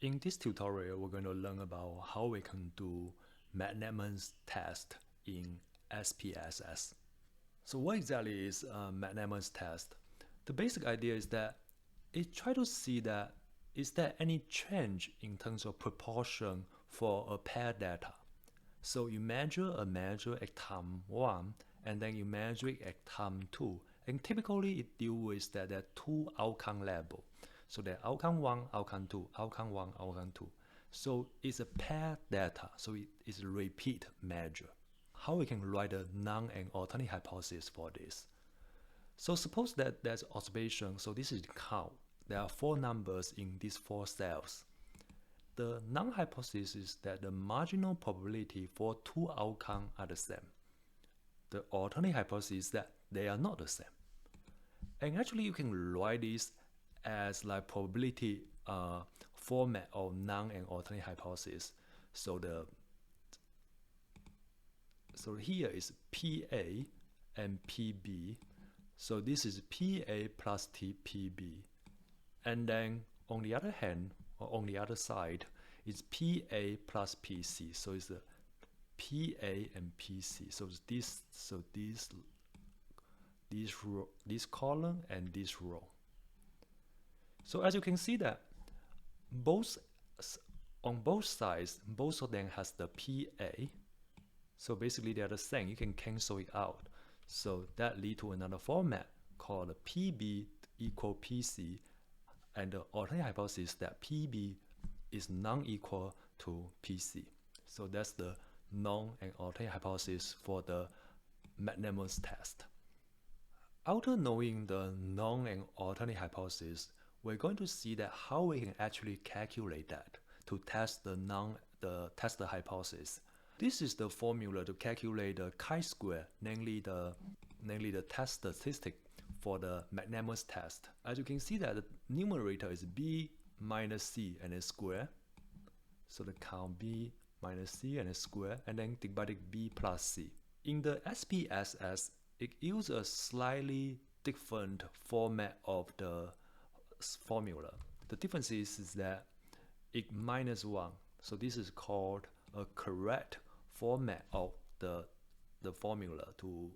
In this tutorial, we're going to learn about how we can do McNemar's test in SPSS. So what exactly is McNemar's test? The basic idea is that it tries to see that is there any change in terms of proportion for a pair data. So you measure a measure at time 1 and then you measure it at time 2, and typically it deals with that there are two outcome level. So there are outcome 1, outcome 2, outcome 1, outcome 2. So it's a pair data, so it is a repeat measure. How we can write a Null and alternate hypothesis for this? So suppose that there's observation, so this is the count. There are 4 numbers in these 4 cells. The Null hypothesis is that the marginal probability for 2 outcomes are the same. The alternate hypothesis is that they are not the same. And actually you can write this as like probability format of Null and alternate hypothesis. So here is PA and PB. So this is PA plus TPB. And then on the other hand, or on the other side, is PA plus PC. So it's a PA and PC. So it's this column and this row. So as you can see that on both sides, both of them has the PA. So basically they are the same. You can cancel it out. So that leads to another format called PB equal PC, and the alternate hypothesis that PB is non-equal to PC. So that's the Null and alternate hypothesis for the McNemar's test. After knowing the Null and alternate hypothesis, we're going to see that how we can actually calculate that to test the hypothesis. This is the formula to calculate the chi-square, namely the test statistic for the McNemar's test. As you can see that the numerator is b minus c and a square. So the count b minus c and a square, and then divided b plus c. In the SPSS, it uses a slightly different format of the formula. The difference is that it minus 1. So this is called a correct format of the formula to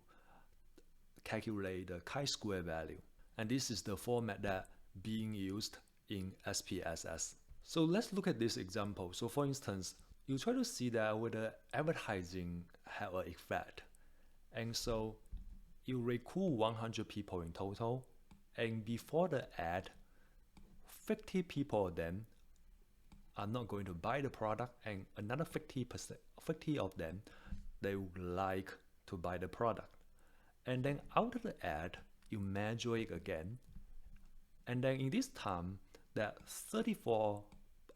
calculate the chi-square value. And this is the format that being used in SPSS. So let's look at this example. So for instance, you try to see that whether advertising have an effect. And so you recruit 100 people in total, and before the ad, 50 people of them are not going to buy the product, and another 50 of them, they would like to buy the product. And then after the ad, you measure it again. And then in this time, that 34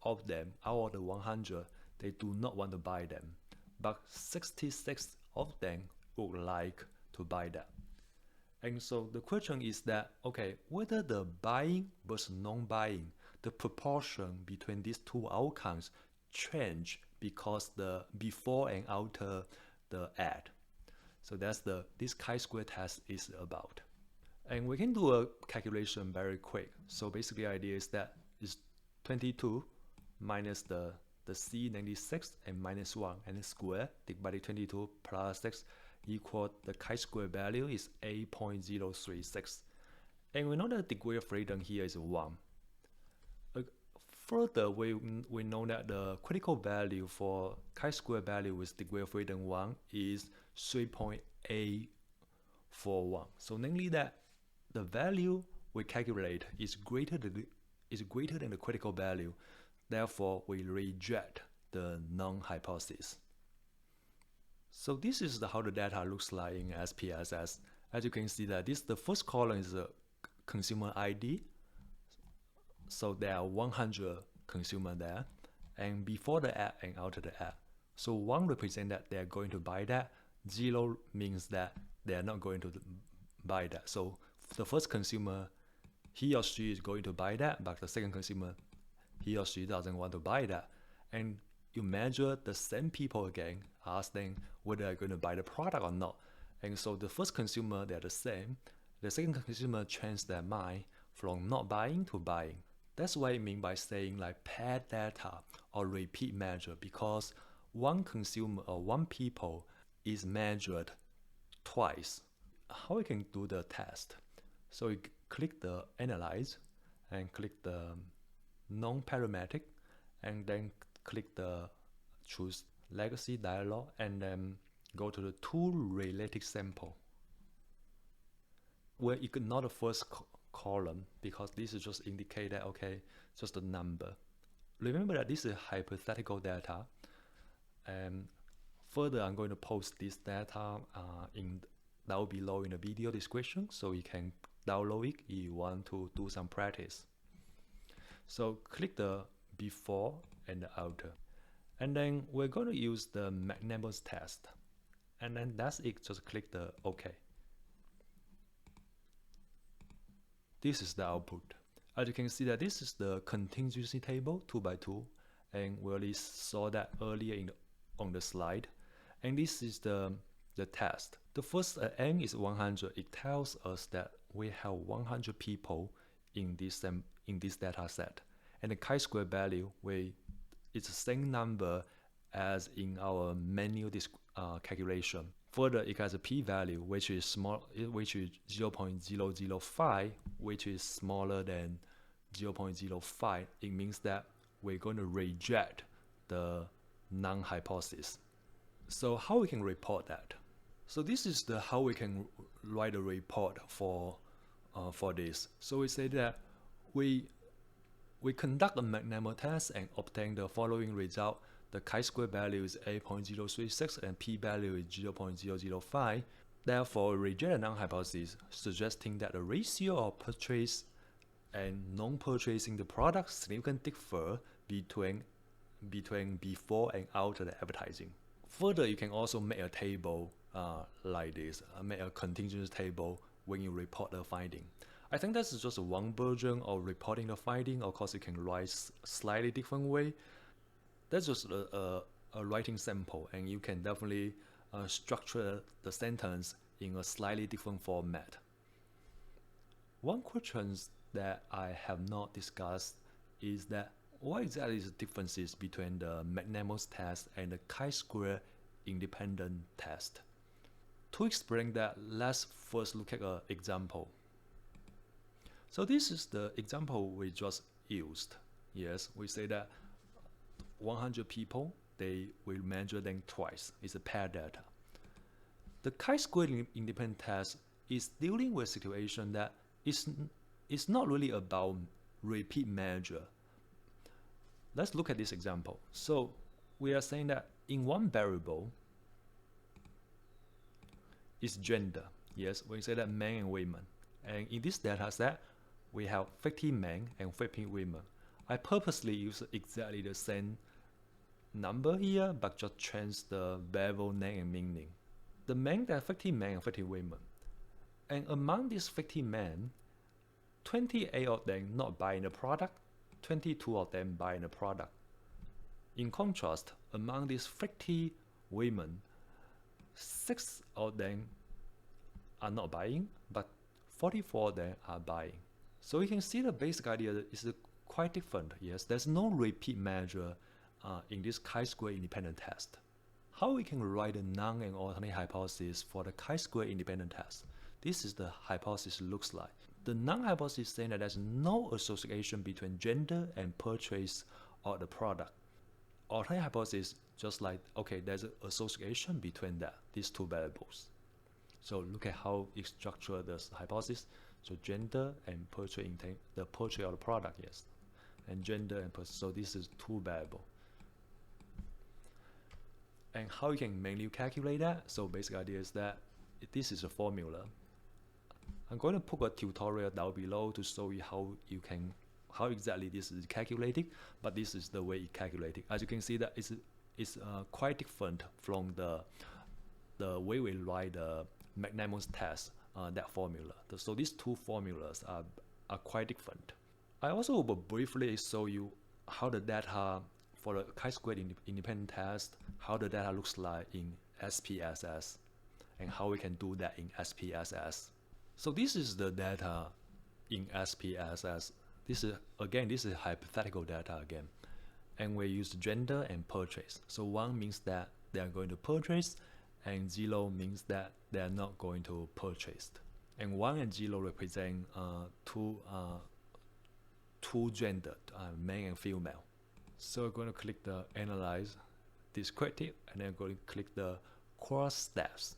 of them out of the 100, they do not want to buy them. But 66 of them would like to buy that. And so the question is that, okay, whether the buying versus non-buying, the proportion between these two outcomes change because the before and after the ad. So that's this chi-square test is about. And we can do a calculation very quick. So basically the idea is that it's 22 minus the c, 96, and minus 1, and the square divided 22 plus 6 equal the chi-square value is 8.036. And we know that the degree of freedom here is 1. Further, we know that the critical value for chi-square value with degree of freedom 1 is 3.841. So namely that the value we calculate is greater than the critical value. Therefore, we reject the Null hypothesis. So this is how the data looks like in SPSS. As you can see that the first column is a consumer ID. So there are 100 consumers there, and before the ad and after the ad. So 1 represents that they are going to buy that. 0 means that they are not going to buy that. So the first consumer, he or she is going to buy that, but the second consumer, he or she doesn't want to buy that. And you measure the same people again, ask them whether they're going to buy the product or not. And so the first consumer, they're the same. The second consumer changed their mind from not buying to buying. That's what I mean by saying like paired data or repeat measure, because one consumer or one people is measured twice. How we can do the test? So you click the analyze and click the non-parametric, and then click the choose legacy dialog, and then go to the two related sample. We'll ignore the first column because this is just indicate that, okay, just a number. Remember that this is hypothetical data, and further I'm going to post this data down below in the video description, so you can download it if you want to do some practice. So click the before and the after, and then we're going to use the McNemar's test, and then that's it. Just click the OK. This is the output. As you can see that this is the contingency table 2x2, and we already saw that earlier on the slide. And this is the test. The first n is 100. It tells us that we have 100 people in this data set, and the chi-square value it's the same number as in our manual calculation. Further, it has a p-value which is 0.005, which is smaller than 0.05. It means that we're going to reject the non-hypothesis. So how we can report that? So this is how we can write a report for this. So we say that we conduct a McNemar test and obtain the following result. The chi-square value is 8.036 and p-value is 0.005. Therefore, reject a non-hypothesis, suggesting that the ratio of purchase and non-purchasing the product significantly differ between before and after the advertising. Further, you can also make a table like this, make a contingency table when you report the finding. I think that's just one version of reporting the finding. Of course, you can write slightly different way. That's just a writing sample, and you can definitely structure the sentence in a slightly different format. One question that I have not discussed is that what exactly is the differences between the McNemar's test and the chi-square independent test? To explain that, let's first look at an example. So this is the example we just used. Yes, we say that 100 people, they will measure them twice. It's a pair data. The chi-square independent test is dealing with a situation that it's not really about repeat measure. Let's look at this example. So we are saying that in one variable is gender. Yes, we say that men and women. And in this data set, we have 50 men and 50 women. I purposely use exactly the same number here, but just change the variable name and meaning. The men, there are 50 men and 50 women. And among these 50 men, 28 of them not buying the product, 22 of them buying the product. In contrast, among these 50 women, 6 of them are not buying, but 44 of them are buying. So you can see the basic idea is quite different. Yes, there's no repeat measure in this chi-square independent test. How we can write a non and alternate hypothesis for the chi-square independent test? This is the hypothesis looks like. The non-hypothesis saying that there's no association between gender and purchase of the product. Alternate hypothesis just like, okay, there's an association between these two variables. So look at how it structured the hypothesis. So gender and purchase intent, the purchase of the product, yes, and gender and purchase. So this is two variable. And how you can manually calculate that? So basic idea is that this is a formula. I'm going to put a tutorial down below to show you how exactly this is calculated, but this is the way it calculated. As you can see that it's quite different from the way we write the McNemar's test, that formula. So these two formulas are quite different. I also will briefly show you how the data for the chi-square independent test, how the data looks like in SPSS, and how we can do that in SPSS. So this is the data in SPSS. this is hypothetical data again. And we use gender and purchase. So 1 means that they are going to purchase, and 0 means that they are not going to purchase. And 1 and 0 represent two gender, male and female. So we're going to click the analyze descriptive, and then going to click the cross steps.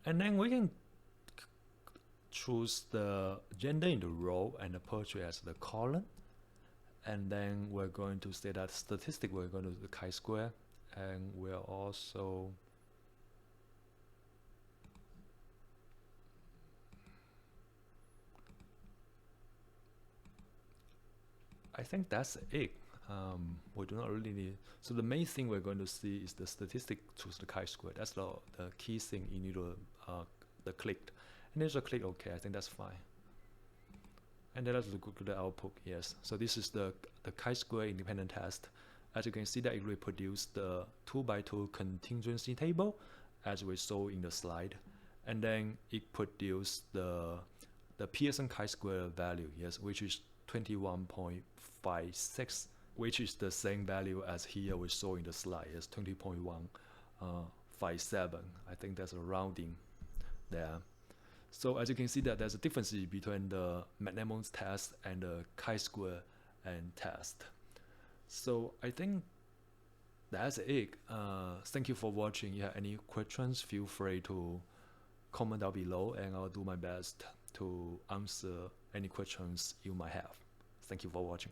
And then we can choose the gender in the row and the purchase as the column. And then we're going to say that statistic, we're going to do the chi-square, and we're also I think that's it. We do not really need. So the main thing we're going to see is the statistic choose the chi-square. That's the key thing you need to click. And then just click OK. I think that's fine. And then let's look at the output. Yes. So this is the chi-square independent test. As you can see, that it reproduced the 2x2 contingency table, as we saw in the slide, and then it produced the Pearson chi-square value. Yes, which is 21.56, which is the same value as here we saw in the slide. Yes, 20.157. I think that's a rounding there. So as you can see that there's a difference between the McNemar's test and the chi-square and test. So I think that's it. Thank you for watching. If you have any questions, feel free to comment down below, and I'll do my best to answer any questions you might have. Thank you for watching.